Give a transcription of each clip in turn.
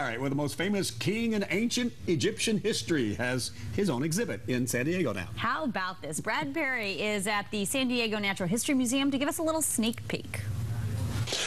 All right, well, the most famous king in ancient Egyptian history has his own exhibit in San Diego now. How about this? Brad Perry is at the San Diego Natural History Museum to give us a little sneak peek.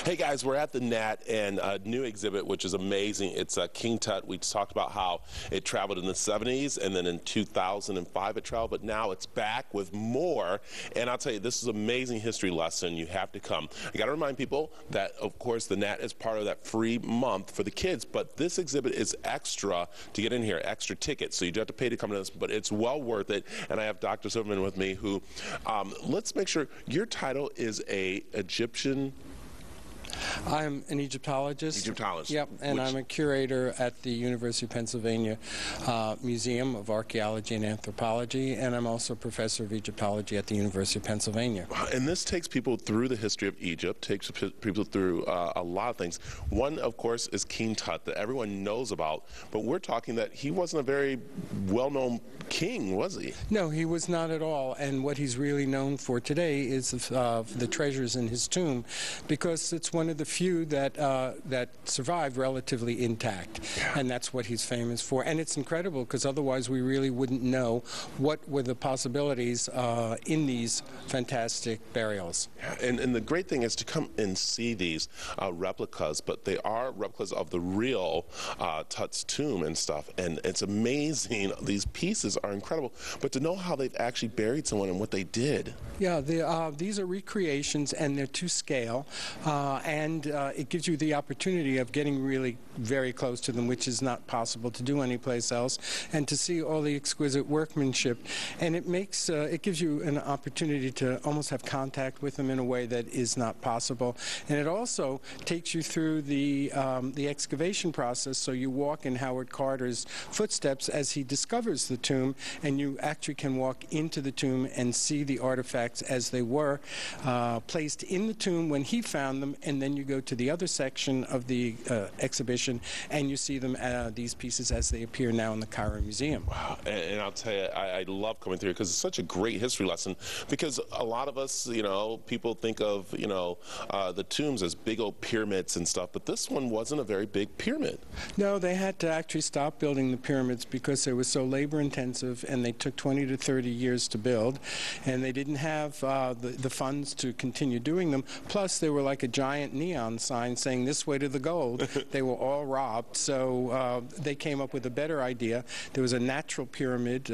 Hey guys, we're at the Nat and a new exhibit which is amazing. It's King Tut. We talked about how it traveled in the 70s and then in 2005 it traveled, but now it's back with more. And I'll tell you, this is an amazing history lesson. You have to come. I got to remind people that, of course, the Nat is part of that free month for the kids, but this exhibit is extra to get in here, extra tickets. So you do have to pay to come to this, but it's well worth it. And I have Dr. Silverman with me who, let's make sure your title is a Egyptian. I'm an Egyptologist. Egyptologist. Yep, and I'm a curator at the University of Pennsylvania Museum of Archaeology and Anthropology, and I'm also a professor of Egyptology at the University of Pennsylvania. And this takes people through the history of Egypt, takes people through a lot of things. One, of course, is King Tut that everyone knows about, but we're talking that he wasn't a very well-known king, was he? No, he was not at all, and what he's really known for today is the treasures in his tomb, because it's one of the few that survived relatively intact, and that's what he's famous for. And it's incredible because otherwise we really wouldn't know what were the possibilities in these fantastic burials. And the great thing is to come and see these replicas, but they are replicas of the real Tut's tomb and stuff, and it's amazing. These pieces are incredible, but to know how they've actually buried someone and what they did. Yeah, these are recreations, and they're to scale, and it gives you the opportunity of getting really very close to them, which is not possible to do anyplace else, and to see all the exquisite workmanship. And it makes it gives you an opportunity to almost have contact with them in a way that is not possible. And it also takes you through the excavation process, so you walk in Howard Carter's footsteps as he discovers the tomb, and you actually can walk into the tomb and see the artifacts as they were placed in the tomb when he found them, and then you go to the other section of the exhibition and you see them, these pieces as they appear now in the Cairo Museum. Wow. And I'll tell you, I love coming through because it's such a great history lesson, because a lot of us, you know, people think of, you know, the tombs as big old pyramids and stuff, but this one wasn't a very big pyramid. No, they had to actually stop building the pyramids because they were so labor intensive, and they took 20 to 30 years to build, and they didn't have the funds to continue doing them. Plus, they were like a giant neon sign saying "this way to the gold." They were all robbed, so they came up with a better idea. There was a natural pyramid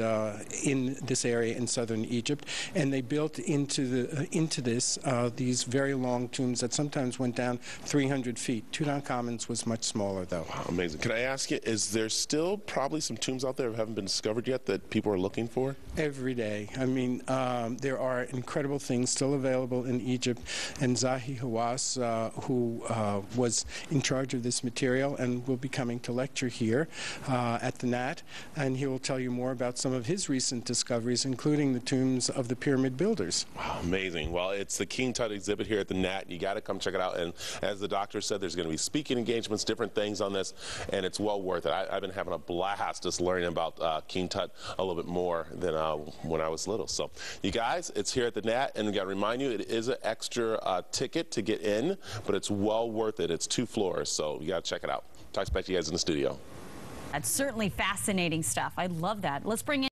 in this area in southern Egypt, and they built into this these very long tombs that sometimes went down 300 feet. Tutankhamun's was much smaller, though. Wow, amazing. Can I ask you, is there still probably some tombs out there that haven't been discovered yet that people are looking for? Every day. I mean, there are incredible things still available in Egypt, and Zahi Hawass, who was in charge of this material and will be coming to lecture here at the Nat, and he will tell you more about some of his recent discoveries, including the tombs of the pyramid builders. Wow, amazing. Well, it's the King Tut exhibit here at the Nat. You got to come check it out, and as the doctor said, there's going to be speaking engagements, different things on this, and it's well worth it. I've been having a blast just learning about King Tut a little bit more than when I was little. So, you guys, it's here at the Nat, and we got to remind you, it is an extra ticket to get in, but it's well worth it. It's 2 floors, so you got to check it out. Talk back to you guys in the studio. That's certainly fascinating stuff. I love that. Let's bring in